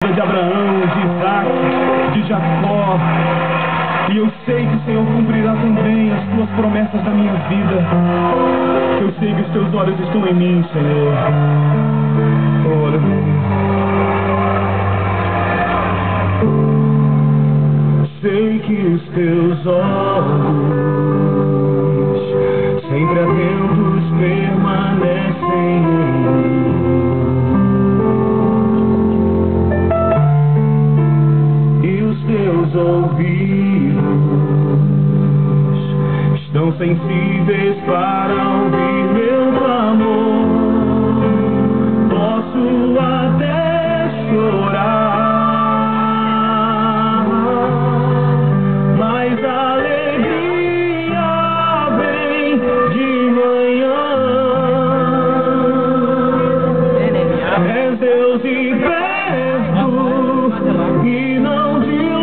De Abraão, de Isaac, de Jacó. E eu sei que o Senhor cumprirá também as tuas promessas na minha vida. Eu sei que os teus olhos estão em mim, Senhor. Oh, aleluia. Sei que os teus olhos sempre atentos permanecem em mim. Teus ouvidos estão sensíveis para ouvir meu clamor. Posso até chorar, mas a alegria vem de manhã. És Deus e perto, e não de